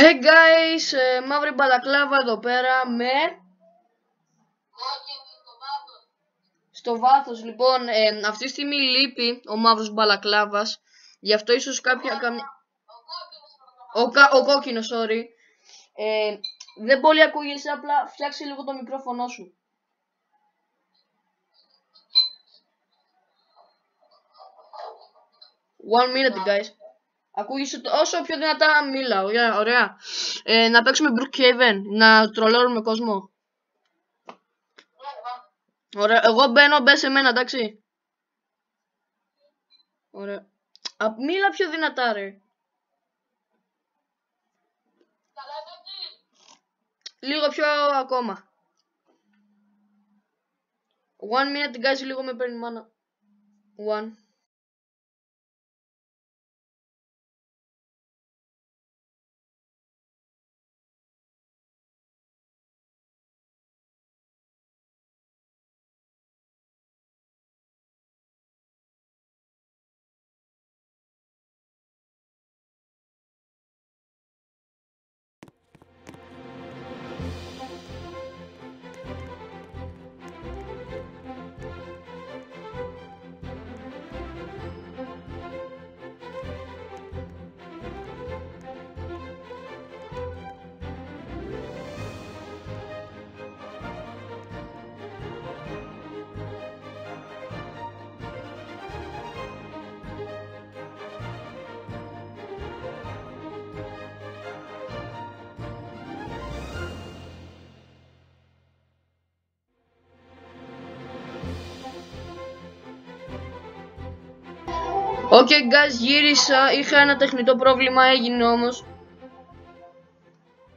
Hey guys, μαύρη μπαλακλάβα εδώ πέρα με... Στο βάθος λοιπόν, αυτή τη στιγμή λείπει ο μαύρος μπαλακλάβας. Γι' αυτό ίσως ο κόκκινος, sorry. Δεν πολύ ακούγεσαι, απλά φτιάξε λίγο το μικρόφωνο σου. One minute guys. Ακούγεσαι όσο πιο δυνατά μίλα, ωραία. Να παίξουμε Brookhaven, να τρολάρουμε κόσμο. Ωραία, εγώ μπαίνω, μπες σε μένα, εντάξει. Ωραία. Μίλα πιο δυνατά ρε. Λίγο πιο ακόμα. One minute guys, λίγο με παίρνει μάνα. One. Okay guys, γύρισα, είχα ένα τεχνητό πρόβλημα, έγινε όμως.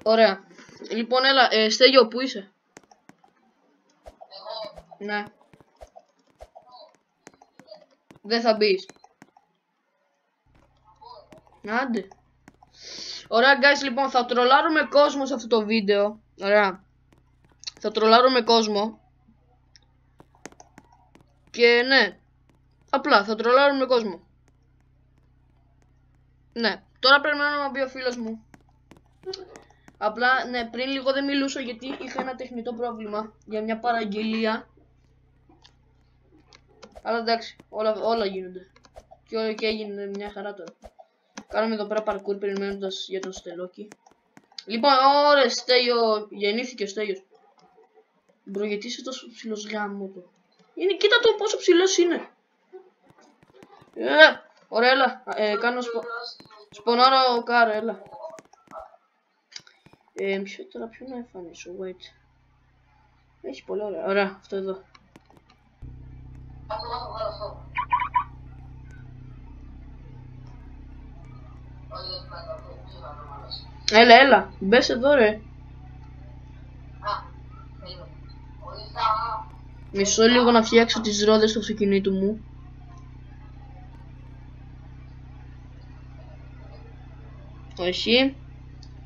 Ωραία. Λοιπόν, έλα, Στέλιο, πού είσαι? Ναι. Δεν θα μπεις. Άντε. Ωραία guys, λοιπόν, θα τρολάρουμε κόσμο σε αυτό το βίντεο. Ωραία. Θα τρολάρουμε κόσμο. Και ναι. Απλά, θα τρολάρουμε κόσμο. Ναι, τώρα περιμένω να μπει ο φίλος μου. Απλά, ναι, πριν λίγο δεν μιλούσα γιατί είχα ένα τεχνητό πρόβλημα για μια παραγγελία. Αλλά εντάξει, όλα γίνονται. Και έγινε μια χαρά τώρα. Κάνουμε εδώ πέρα parkour περιμένοντας για τον Στελόκι. Λοιπόν, ωραία, Στέλιο, γεννήθηκε ο Στέλιος. Μπρο, γιατί είσαι τόσο ψηλός γάμο του? Κοίτα το πόσο ψηλός είναι. Ωραία, έλα, κάνω σπονάρω κάρα, έλα. Ποιο να εμφανίσω, wait. Έχει πολύ ωραία, ωραία, αυτό εδώ. Έλα, μπες εδώ ρε. Μισό λίγο να φτιάξω τις ρόδες του αυτοκινήτου μου. Όχι.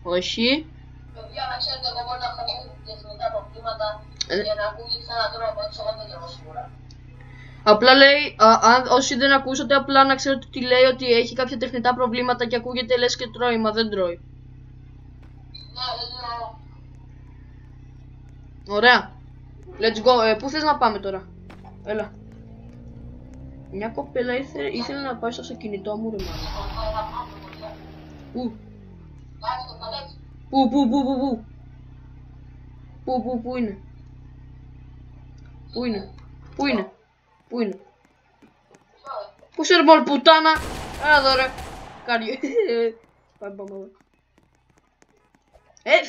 Όχι. Παιδιά, να ξέρετε, εγώ μπορώ να χαμηλώ τεχνητά προβλήματα για να ακούγεται σαν να τρώω από έξω, εγώ δεν τρώω σίγουρα. Απλά λέει, όσοι δεν ακούσατε, απλά να ξέρετε ότι λέει ότι έχει κάποια τεχνητά προβλήματα και ακούγεται λες και τρώει, μα δεν τρώει. Ναι, δεν τρώω. Ωραία. Let's go. Πού θες να πάμε τώρα? Έλα. Μια κοπέλα ήθελε να πάει στο αυτοκίνητό μου ρε μάνα. Πού? Πού είναι? Πού είσαι ρε μόλ πουτάνα? Έλα εδώ ρε. Κάριο. Πάμε.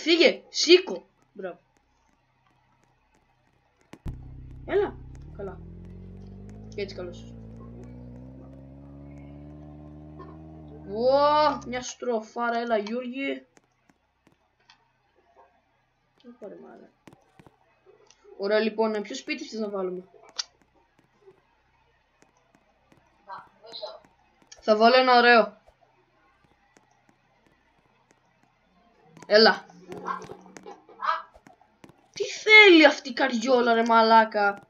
Φύγε. Σήκω. Μπράβο. Έλα. Καλά. Και έτσι καλώς. Ωχ, μια στροφάρα, έλα Γιώργη. Πάρε μάλλον. Ωραία λοιπόν, ποιο σπίτι θες να βάλουμε? Θα βάλω ένα ωραίο. Έλα. Τι θέλει αυτή η καριόλα ρε μαλάκα?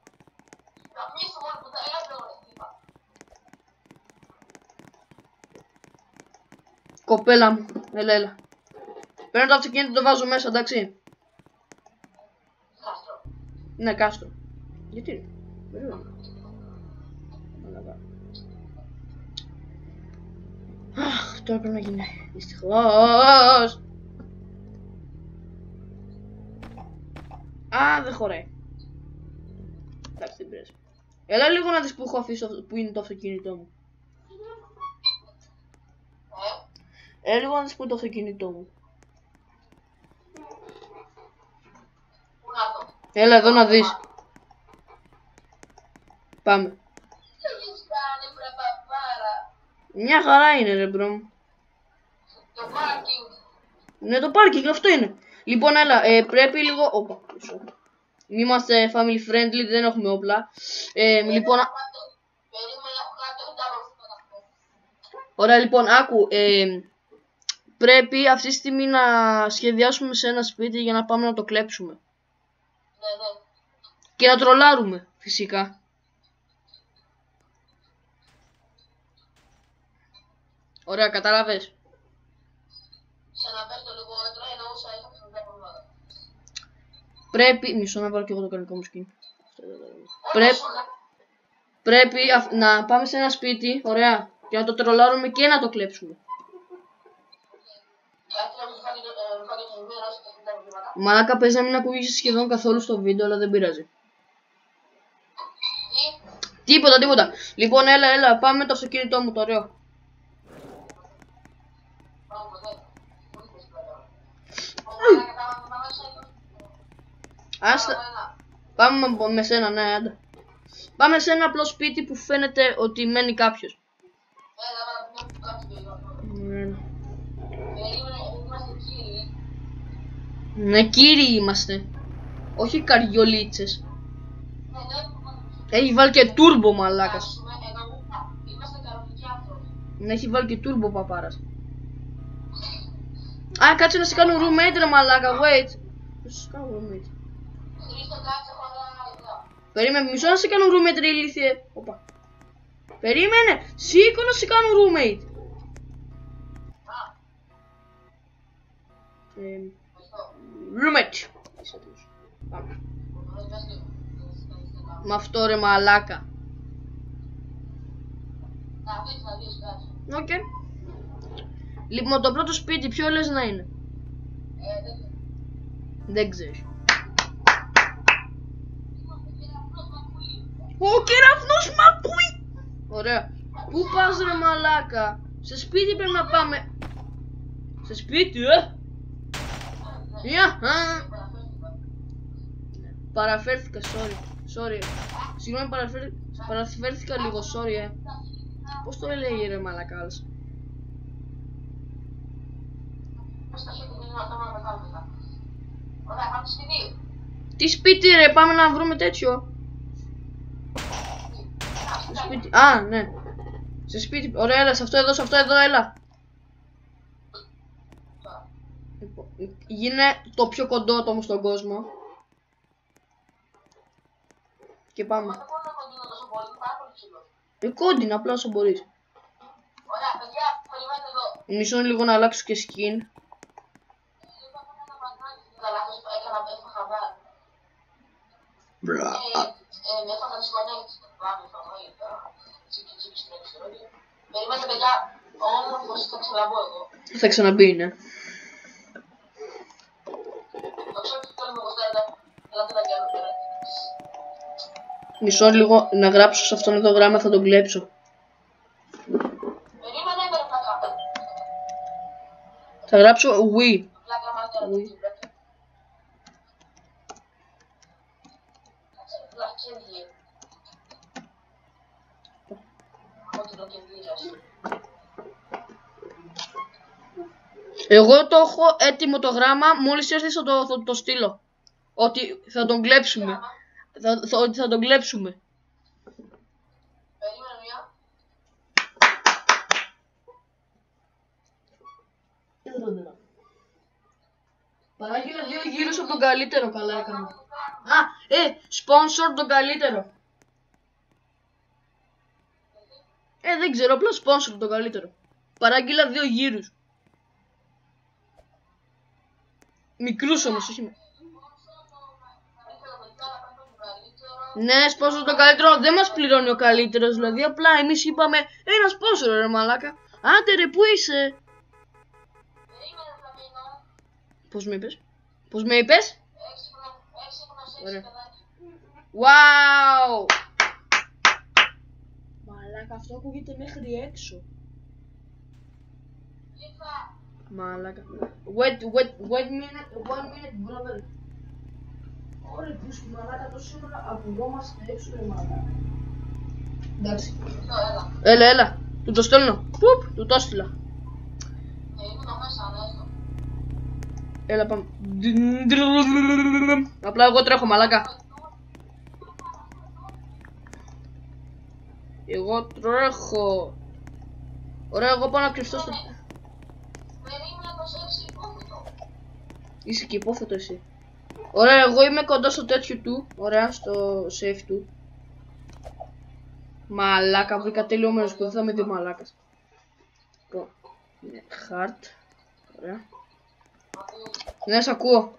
Κοπέλα μου, έλα. Παίρνω το αυτοκίνητο, το βάζω μέσα, εντάξει. Κάστρο. Ναι, κάστρο. Γιατί? Περίμενε. Αχ, τώρα πρέπει να γίνει. Δυστυχώς. Α, δεν χωράει. Εντάξει, δεν πειράζει. Έλα λίγο να δεις που έχω αφήσει, που είναι το αυτοκίνητό μου. Έλα λίγο να δεις που είναι το αυτοκίνητό μου. Πού να δω. Έλα εδώ να δεις. Πάμε. Τι έχεις κάνει, βρε παπάρα. Μια χαρά είναι, ρε μπρο μου. Το πάρκινγκ. Ναι, το πάρκινγκ αυτό είναι. Λοιπόν, έλα, πρέπει λίγο. Όπα, πίσω. Είμαστε family friendly, δεν έχουμε όπλα. Λοιπόν. Περίμενε, έχω κάτι οντάρροφτα. Ωραία, λοιπόν, άκου. Πρέπει αυτή τη στιγμή να σχεδιάσουμε σε ένα σπίτι για να πάμε να το κλέψουμε. Ναι, ναι. Και να τρολάρουμε, φυσικά. Ωραία, κατάλαβες. Ξαναπες το λίγο έντρα, εννοούσα είχα ψηφιακά προβλήματα. Πρέπει. Μισό να βάλω και εγώ το κανονικό μου skin. Πρέπει να πάμε σε ένα σπίτι, ωραία, και να το τρολάρουμε και να το κλέψουμε. Μαλάκα, παίζει να μην ακούγεις σχεδόν καθόλου στο βίντεο, αλλά δεν πειράζει. Τίποτα. Λοιπόν, έλα, πάμε με το αυτοκίνητό μου, το ωραίο. Άστα. Πάμε με σένα, ναι, άντα. Πάμε σε ένα απλό σπίτι που φαίνεται ότι μένει κάποιος. Ναι, κύριοι είμαστε. Όχι καριολίτσες. Έχει βάλει και τούρμπο, μαλάκας. Ναι, έχει βάλει και τούρμπο, παπάρας. Α, κάτσε να σε κάνω roommate, ρε μαλάκα, wait. Πώς σε κάνω roommate? Περίμενε, μισό να σε κάνω roommate, ρε ηλίθιε. Οπα. Περίμενε, σήκω να σε κάνω roommate. Roommate. Πάμε. Μ' αυτό, ρε μαλάκα. Οκ. Λοιπόν, το πρώτο σπίτι ποιο λες να είναι? Δεν ξέρεις. Ο κεραυνός μ' ακούει. Ωραία. Πού πας, ρε μαλάκα? Σε σπίτι πρέπει να πάμε. Σε σπίτι, Παραφέρθηκα, sorry. Συγγνώμη, παραφέρθηκα λίγο, sorry, Πώς το έλεγε, ρε μαλακάλς? Τι σπίτι, ρε, πάμε να βρούμε τέτοιο. Σπίτι. Α, ναι. Σε σπίτι, ωραία, έλα, σε αυτό εδώ, έλα. Γίνε το πιο κοντότομο στον κόσμο. Και πάμε. Κόντινα, απλά όσο μπορείς. Ωραία, παιδιά, περιμένετε εδώ. Μισό λίγο να αλλάξω και skin. Μπρα. Περιμένετε, παιδιά, όμορφος θα ξαναμπώ εγώ. Θα ξαναμπεί, ναι. Το ξέρω ότι θέλουμε εγώ στέλνω. Ελάτε να κάνουμε τώρα. Μισό λίγο να γράψω σε αυτόν εδώ γράμμα, θα τον κλέψω. Περίμενε, ρε πλάκα. Θα γράψω oui. Πλάκα μάτια, ρε πλάκα. Κάτσε ρε πλακένδιε. Ό,τι το κενδύζας. Εγώ το έχω έτοιμο το γράμμα, μόλις έρθει θα το στείλω. Ότι θα τον κλέψουμε. Ότι θα τον κλέψουμε. Περίμενε μια. Παράγγειλα 2 γύρους από τον καλύτερο, καλά έκανα. Α, sponsor τον καλύτερο. Δεν ξέρω, απλά sponsor τον καλύτερο. Παράγγειλα 2 γύρους. Μικρούς όμως, όχι. Ναι, σπόσο το καλύτερο, δεν μας πληρώνει ο καλύτερος, δηλαδή απλά εμείς είπαμε ένα σπόσορο ρε μαλάκα. Άντε ρε, πού είσαι? Πώς με είπες? Πώς με είπες? Ωραία. Wow! Μαλάκα, αυτό ακούγεται μέχρι έξω. Μαλάκα. Wait minute, brother. Ωραία, πούς μαλάκα, τόσο ώρα ακουγόμαστε έξω ρε μαλάκα. Εντάξει. Έλα, του το στέλνω. Πουπ, του το έστειλα. Έλα πάμε. Απλά εγώ τρέχω μαλάκα. Εγώ τρέχω. Ωραία, εγώ πάω να κρυφτώ στο... Είσαι και υπόφωτο εσύ. Ωραία, εγώ είμαι κοντά στο τέτοιο του. Ωραία, στο safe του. Μαλάκα, βρήκα τελειωμένος που δεν θα με δει μαλάκας. Λοιπόν, είναι hard. Ωραία. Ναι, σ' ακούω.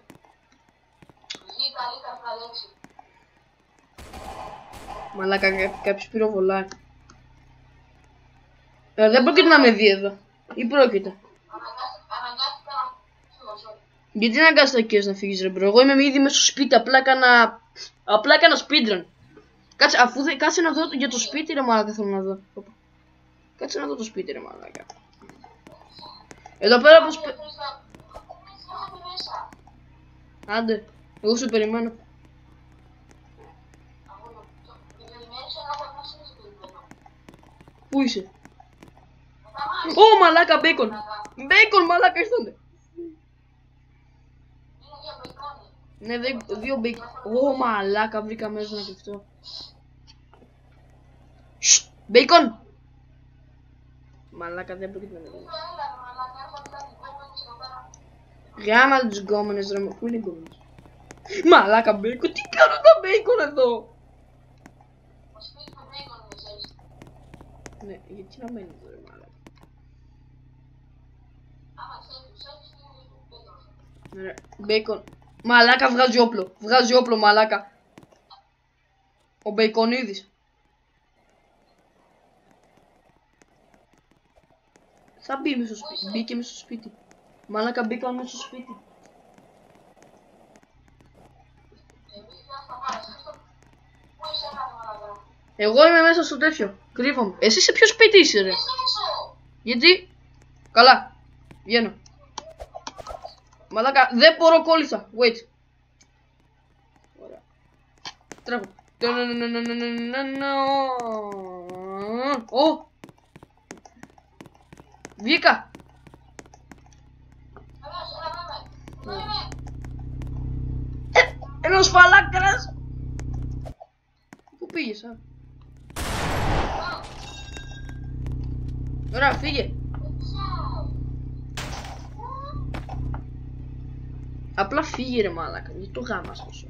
Μαλάκα, κάποιος πυροβολάει. Δεν πρόκειται να με δει εδώ. Ή πρόκειται? Γιατί να αναγκάστηκες να φύγεις ρε μπρο? Εγώ είμαι ήδη μέσα στο σπίτι, απλά έκανα speedrun. Κάτσε να δω για το σπίτι ρε μαλάκα, θέλω να δω. Κάτσε να δω το σπίτι ρε μαλάκα. Εδώ πέρα πως... Άντε, εγώ σου περιμένω. Πού είσαι? Ω μαλάκα, μπέικον. Μπέικον μαλάκα, ήρθανε. Ναι, δύο μπέικον. Ω μαλάκα, βρήκα μέσα να κρυφτώ. Μπέικον. Μαλάκα, δεν πρόκειται να με δει. Γάμα τους γκόμενες ρε, πού είναι οι γκόμενες? Μαλάκα μπέικον, τι κάνω τα μπέικον εδώ? Ναι, γιατί να μένει εδώ ρε μαλάκα? Ρε, μπέικον. Μαλάκα βγάζει όπλο μαλάκα. Ο Μπέικονίδης. Θα μπει μέσα στο σπίτι, μπήκε μέσα στο σπίτι. Μαλάκα μπήκαν μέσα στο σπίτι. Εγώ είμαι μέσα στο τέτοιο, κρύβομαι. Εσύ σε ποιο σπίτι είσαι ρε? Γιατί? Καλά, βγαίνω. Μαλάκα, δεν μπορώ, κόλλησα. Wait. Ωραία. Τρέχω. Ω! Βγήκα. Ένας φαλάκρας. Πού πήγες, α? Ωραία, φύγε. Απλά φύγε ρε μάλακα, γιατί το γάμας τόσο.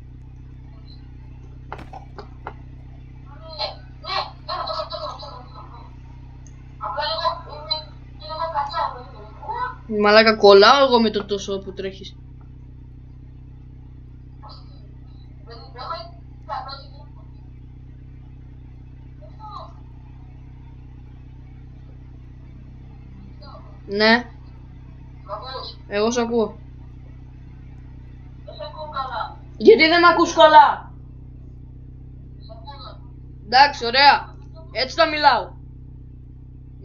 Μαλάκα, κολλάω εγώ με το τόσο που τρέχεις. Ναι. Εγώ σ' ακούω. Γιατί δεν μ' ακούς καλά? Εντάξει, ωραία. Έτσι θα μιλάω.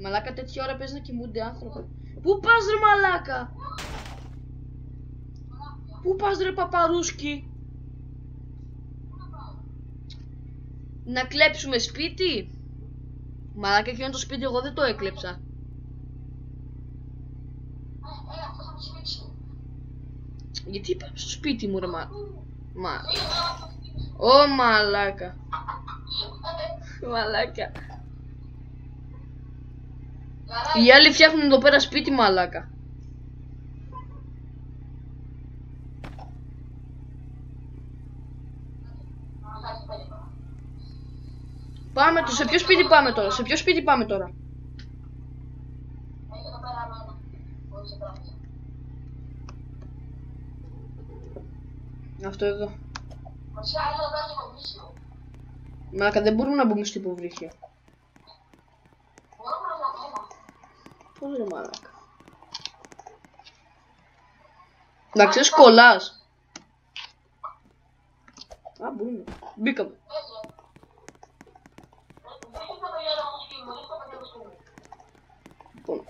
Μαλάκα, τέτοια ώρα παίζει να κοιμούνται άνθρωποι. Πού πας ρε μαλάκα? Πού πας ρε παπαρούσκι? Να κλέψουμε σπίτι? Μαλάκα, εκείνο το σπίτι εγώ δεν το έκλεψα. Γιατί πάμε στο σπίτι μου ρε Ω μαλάκα. Μαλάκα. Οι άλλοι φτιάχνουν εδώ πέρα σπίτι μαλάκα. Πάμε σε ποιο σπίτι πάμε τώρα? Σε ποιο σπίτι πάμε τώρα? Αυτό εδώ. Βασικά εδώ βγάζει υποβρύχιο. Μαλάκα, δεν μπορούμε να μπούμε στο υποβρύχιο. Μπορούμε να βγάλουμε. Πώς ρε μαλάκα. Να ξέρεις κολλάς. Α, μπορούμε. Μπήκαμε.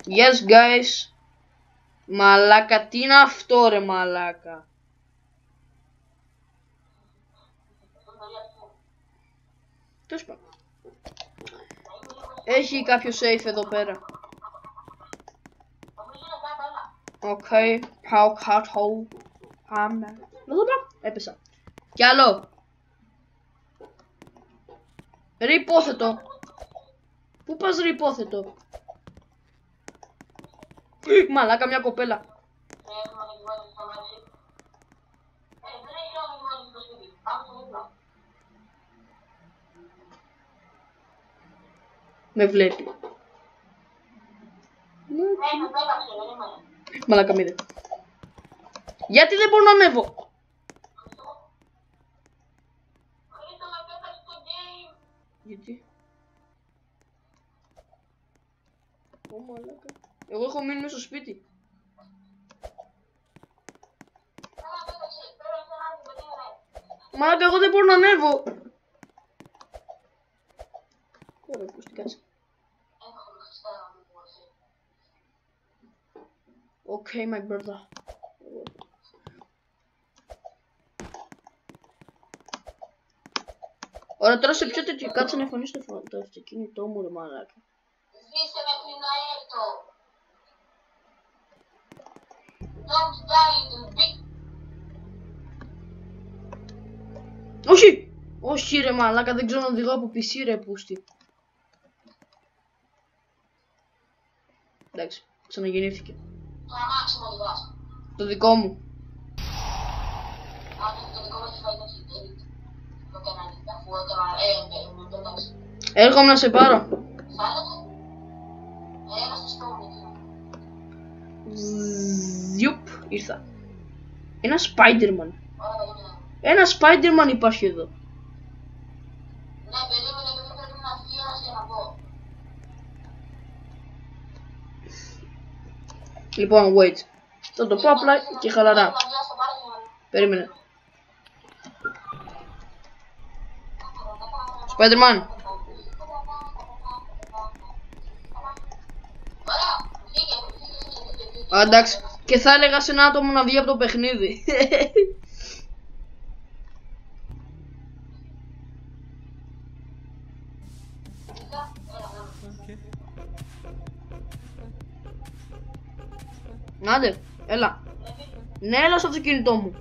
Yes guys. Μαλάκα, τι είναι αυτό ρε μαλάκα. Τέλος πάντων. Έχει κάποιο safe εδώ πέρα. Οκ, πάω κάτω. Πάμε. Εδώ πέρα, έπεσα. Κι άλλο. Ρε υπόθετο. Πού πας ρε υπόθετο. Μαλάκα, μια κοπέλα. Με βλέπει. Μαλάκα μη δε. Γιατί δεν μπορώ να ανέβω. Γιατί. Ω μαλάκα. Εγώ έχω μείνει μέσα στο σπίτι. Μαλάκα, εγώ δεν μπορώ να ανέβω. Ωραία, πώς την κάτσε. Okay, my brother. Ωραία, τώρα σε ποιο τέτοιο κάτσε να φωνείς το αυτοκίνητό μου ρε μαλάκα. Σβήσε μέχρι να έρθω. Don't die, little big. Όχι! Όχι ρε μαλάκα, δεν ξέρω να οδηγώ από PC ρε πούστη. Εντάξει, ξαναγεννήθηκε. Το αμάξι μου οδηγάς. Το δικό μου. Αν το δικό μου έχει φάει το χιτέρι. Το κανάλι, αφού έκανα το εντάξει. Έρχομαι να σε πάρω. Φάλετε. Έλα στο σπόμι. Ζιουπ, ήρθα. Ένα Spider-Man. Ωραία, Ένα Spider-Man υπάρχει εδώ. ναι, περίμενε γιατί πρέπει να βγει ένας για να πω. Λοιπόν, wait. Θα το πω απλά και χαλαρά. Περίμενε. Spider-Man. Εντάξει. Και θα έλεγα σε ένα άτομο να βγει από το παιχνίδι. Άντε, έλα. Ναι, έλα στο αυτοκίνητό μου.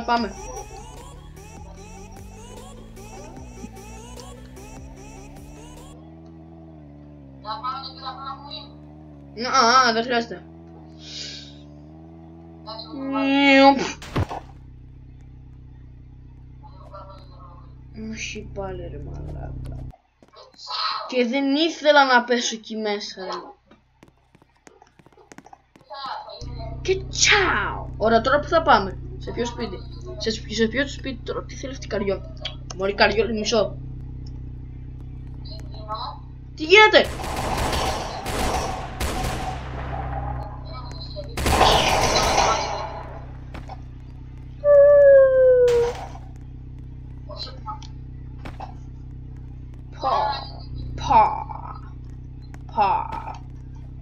Πάμε. Α, δεν χρειάζεται. Όχι πάλι ρε μαλάκα. Και δεν ήθελα να πέσω εκεί μέσα ρε. Και τσάου. Ωραία, τώρα που θα πάμε. Σε ποιο σπίτι. Σε ποιο σπίτι τώρα. Τι θέλει αυτή η καριόλα. Μόλι καριόλα μισό. Τι γίνεται.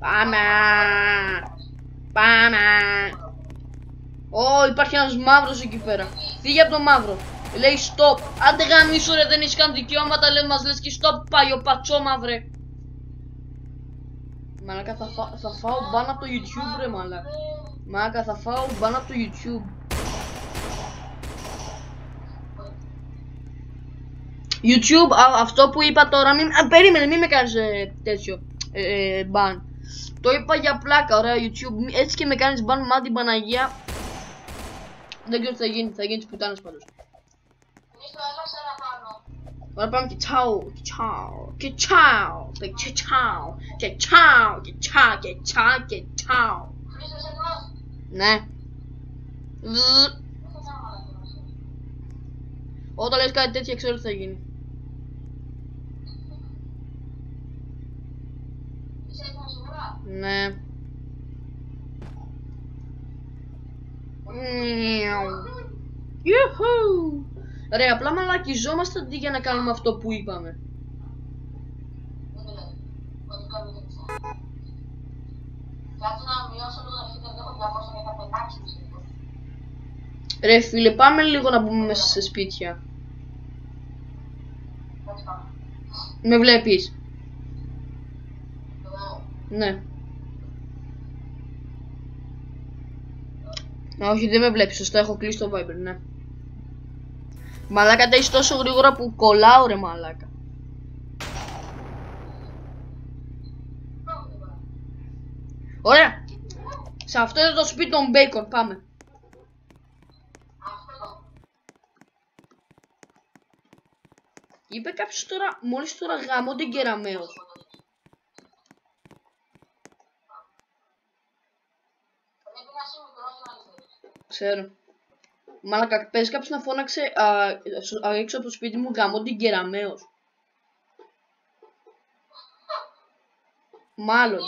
Πάμε. Πάμε. Ω, υπάρχει ένας μαύρος εκεί πέρα. Φύγε από το μαύρο. Λέει stop. Άντε γαμίσου ρε, δεν έχεις καν δικαιώματα. Λέει μας λες και stop. Πάει ο πατσό μαύρε. Μαλάκα θα φάω μπαν από το YouTube ρε μαλάκα. Μαλάκα θα φάω μπαν από το YouTube. YouTube, αυτό που είπα τώρα, περίμενε, μην με κάνεις τέτοιο μπαν. Το Το είπα για πλάκα, ωραία YouTube. Έτσι και με κάνεις μπαν, μα την Παναγία. Δεν ξέρω τι θα γίνει, θα γίνει της πουτάνας πάντως. Τώρα πάμε και τσάου, και τσάου, και τσάου, και τσάου, και τσάου, και τσάου, και τσάου, και τσάου. Ναι. Όταν λες κάτι τέτοια ξέρω τι θα γίνει. Ναι. Ιουχου. Ρε, απλά μαλακιζόμαστε αντί για να κάνουμε αυτό που είπαμε. Ρε φίλε, πάμε λίγο να μπούμε μέσα σε σπίτια. Με βλέπεις? Ναι. Όχι, δεν με βλέπεις, σωστά, έχω κλείσει το Viber, ναι. Μαλάκα, τρέχεις τόσο γρήγορα που κολλάω ρε μαλάκα. Ωραία. Σε αυτό είναι το σπίτι των Bacon, πάμε. Είπε κάποιος τώρα, μόλις τώρα γαμώνται κεραμέως. Ξέρω. Μαλάκα, παίζει κάποιος να φώναξε έξω από το σπίτι μου γαμώνται κεραμέως. Μάλλον.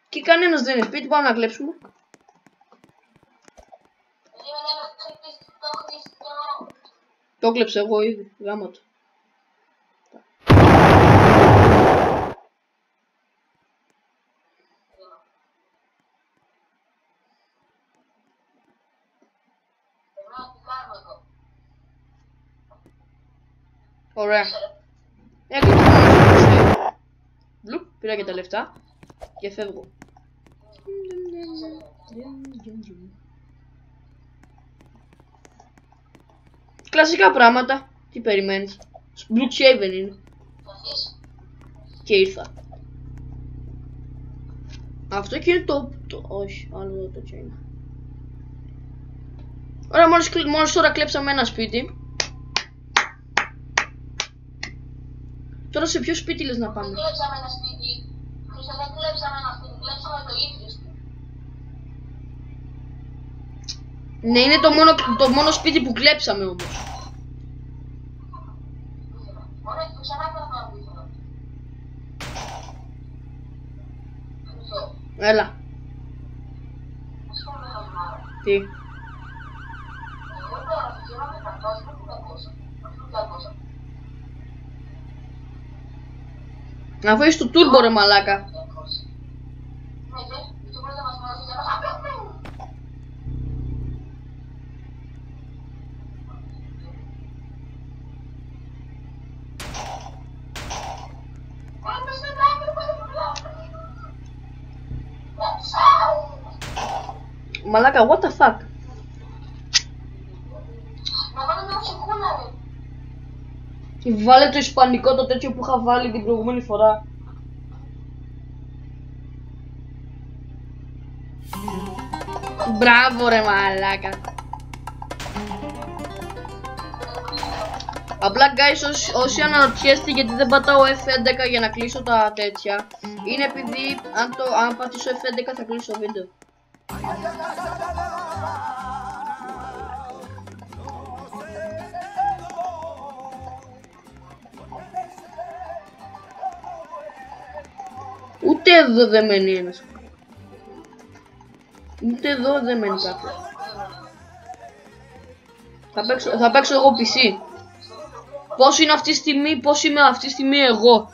Και κανένας δεν είναι σπίτι, πάμε να κλέψουμε. Το κλέψα εγώ ήδη, γάμα του. Ωραία. Βλουπ, πήρα και τα λεφτά και φεύγω. Κλασικά πράγματα. Τι περιμένεις? Brookhaven είναι. Και ήρθα. Αυτό και είναι το... όχι, άλλο τέτοιο είναι. Ωραία, μόλις τώρα κλέψαμε ένα σπίτι. Τώρα σε ποιο σπίτι λες να πάμε? Δεν κλέψαμε ένα σπίτι. Χρήστο, δεν κλέψαμε ένα σπίτι. Κλέψαμε το ίδιο σπίτι. Ναι, είναι το μόνο σπίτι που κλέψαμε όμως. Ωραία, το ξανά κάνω πίσω. Χρήστο. Έλα. Τι? Εγώ τώρα θα γύρω με 500. Αφού είσαι στο turbo ρε μαλάκα. Μαλάκα, what the fuck? Βάλε το ισπανικό το τέτοιο που είχα βάλει την προηγούμενη φορά. Μπράβο ρε μαλάκα. Απλά guys, όσοι αναρωτιέστε γιατί δεν πατάω F11 για να κλείσω τα τέτοια, είναι επειδή αν πατήσω F11 θα κλείσω το βίντεο. Ούτε εδώ δεν μένει ένας. Ούτε εδώ δεν μένει κάποιος. Θα παίξω εγώ PC. Πώς είναι αυτή τη στιγμή, πώς είμαι αυτή τη στιγμή εγώ.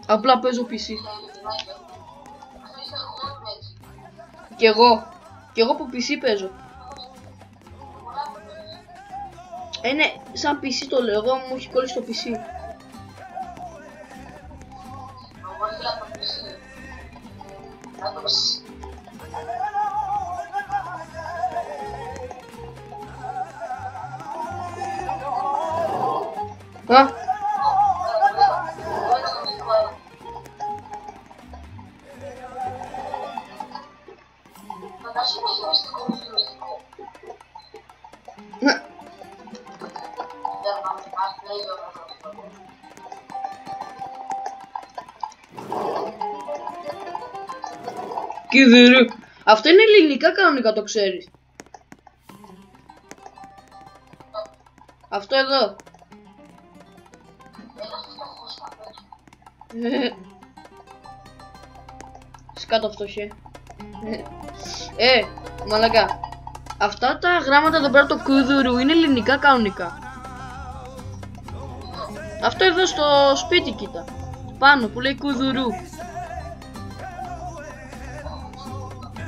Απλά παίζω PC. Κι εγώ από PC παίζω. Ναι, σαν PC το λέω, εγώ μου έχει κολλήσει το PC. Κουδουρού. Αυτό είναι ελληνικά κανονικά, το ξέρεις. Αυτό εδώ. Σκάτω φτωχέ. Μαλακά. Αυτά τα γράμματα εδώ πέρα, το κουδουρού, είναι ελληνικά κανονικά. Αυτό εδώ στο σπίτι, κοίτα. Πάνω που λέει κουδουρού.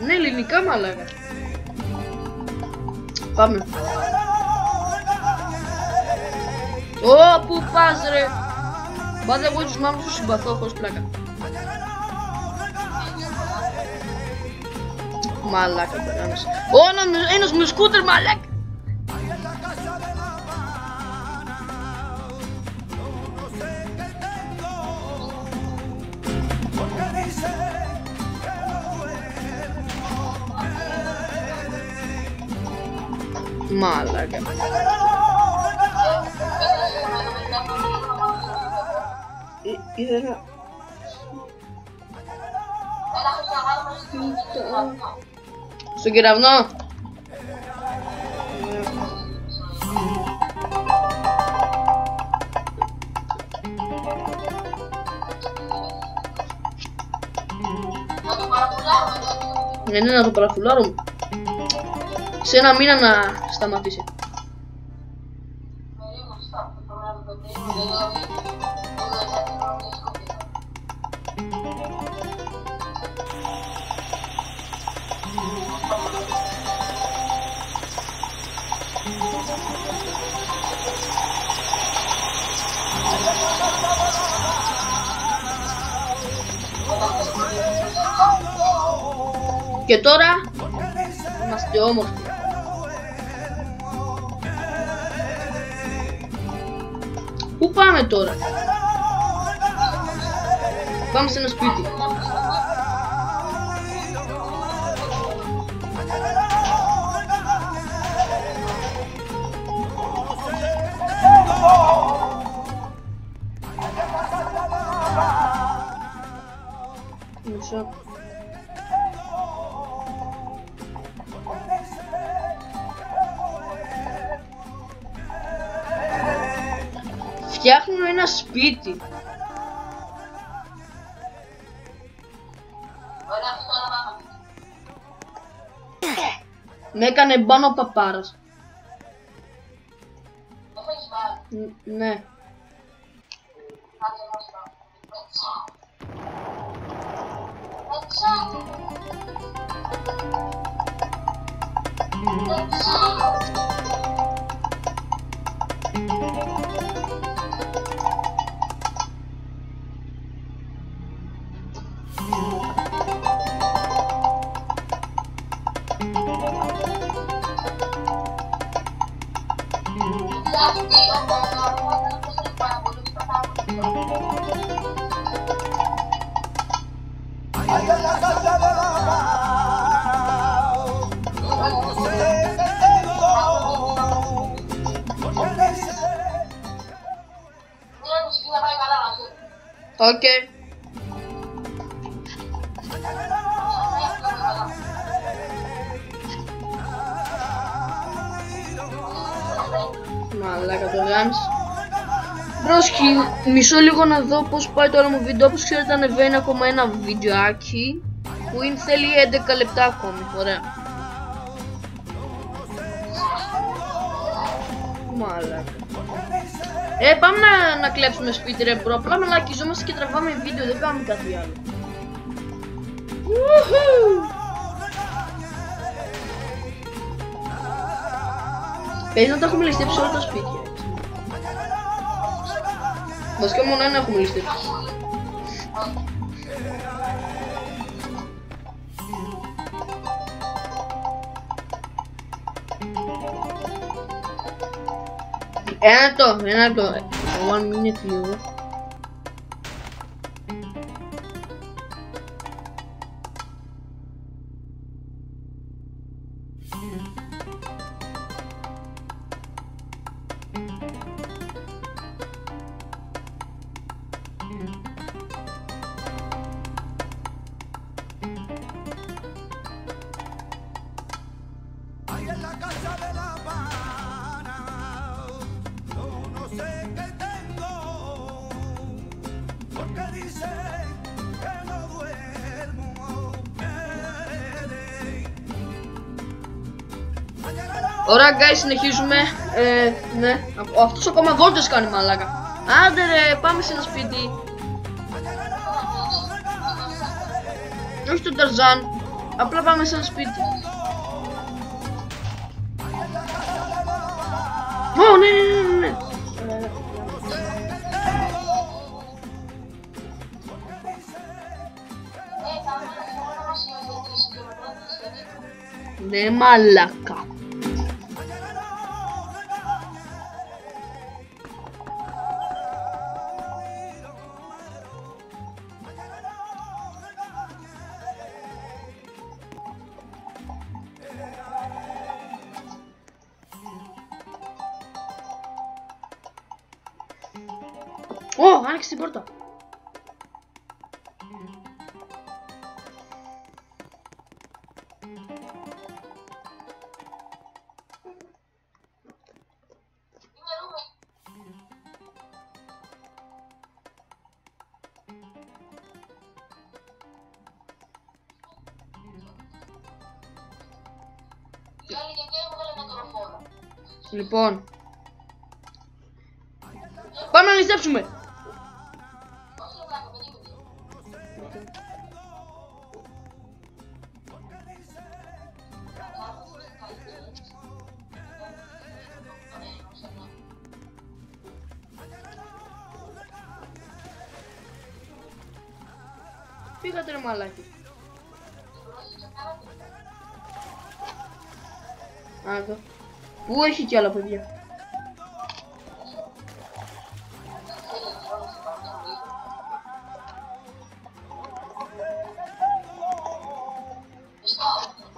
Ναι, ελληνικά, μαλάκα. Πάμε. Ω, πού πας ρε. Πάντα εγώ τους μάμους σου συμπαθώ, χωρίς πλάκα. Μαλάκα, περνάς. Ω, ένας με σκούτερ, μαλάκα. Μαλάκα. Στον κεραυνό. Ναι, να το παραφουλάρω. Σε ένα μήνα να σταματήσει. Και τώρα είμαστε όμορφοι. Πού πάμε τώρα? Πάμε σε ένα σπίτι. Μισό. Φτιάχνουμε ένα σπίτι. Με έκανε μπάνο ο παπάρας. Ναι. Okay. Μαλάκα το γάμις. Πρόσχη, μισό λίγο να δω πως πάει το άλλο μου βίντεο. Όπως ξέρετε ανεβαίνει ακόμα ένα βιντεάκι που είναι, θέλει 11 λεπτά ακόμη. Ωραία. Μαλάκα. Πάμε να κλέψουμε σπίτι ρε μπρο. Απλά μαλακιζόμαστε και τραβάμε βίντεο, δεν κάνουμε κάτι άλλο. Παίζει να τα έχουμε ληστέψει όλα τα σπίτια. Βασικά μόνο ένα έχουμε ληστέψει. Ένα λεπτό. One minute λίγο. Ωραία guys, συνεχίζουμε. Ναι, αυτός ακόμα βόλτες κάνει μαλάκα. Άντε ρε, πάμε σε ένα σπίτι. Όχι στον Ταρζάν, απλά πάμε σε ένα σπίτι. Ω, ναι. Ναι, μαλάκα. Ω, άνοιξε την πόρτα. Λοιπόν, πάμε να ληστέψουμε. Πήγατε ρε μαλάκι. Άδω. Πού έχει κι άλλα παιδιά.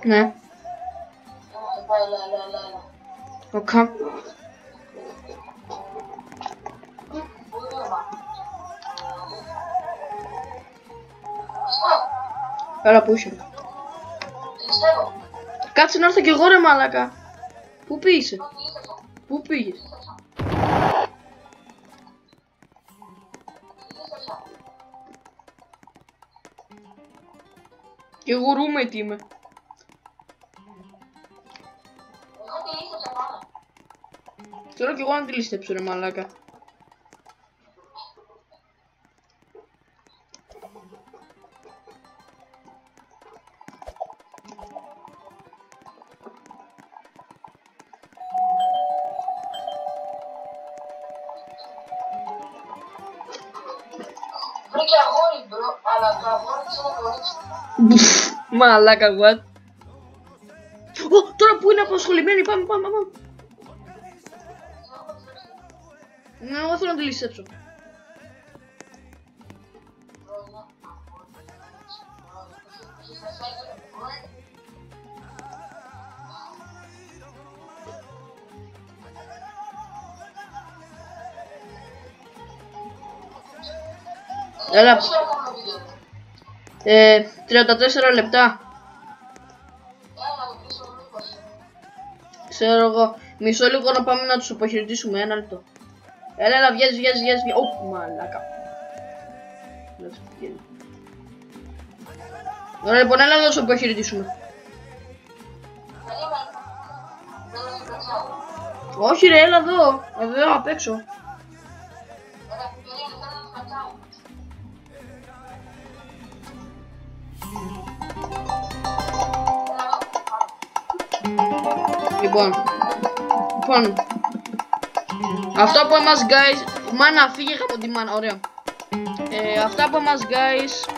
Ναι. Οκ. Έλα πού είσαι. Κάτσε να έρθω κι εγώ ρε μαλάκα. Πού πήγες. Πού πήγες. Κι εγώ roommate είμαι. Θέλω κι εγώ να τη ληστέψω ρε μαλάκα. Βρήκε αγόρι μπρο, αλλά το αγόρι της είναι κορίτσι. Μαλάκα, what? Τώρα που είναι αποσχολημένοι, πάμε. Ναι, εγώ θέλω να τη ληστέψω. Έλα. 34 λεπτά. Ξέρω εγώ. Μισό λίγο να πάμε να τους αποχαιρετήσουμε. Ένα λεπτό. Έλα, βγες. Ω, μαλάκα. Ωραία, λοιπόν, έλα να τους αποχαιρετήσουμε. Όχι ρε, έλα εδώ απ' έξω. Λοιπόν, αυτό από εμάς guys. Μάνα, φύγε από τη μάνα, ωραία. Αυτά από εμάς guys.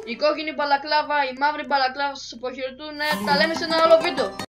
Η κόκκινη μπαλακλάβα, η μαύρη μπαλακλάβα σας αποχαιρετούν. Τα λέμε σε ένα άλλο βίντεο.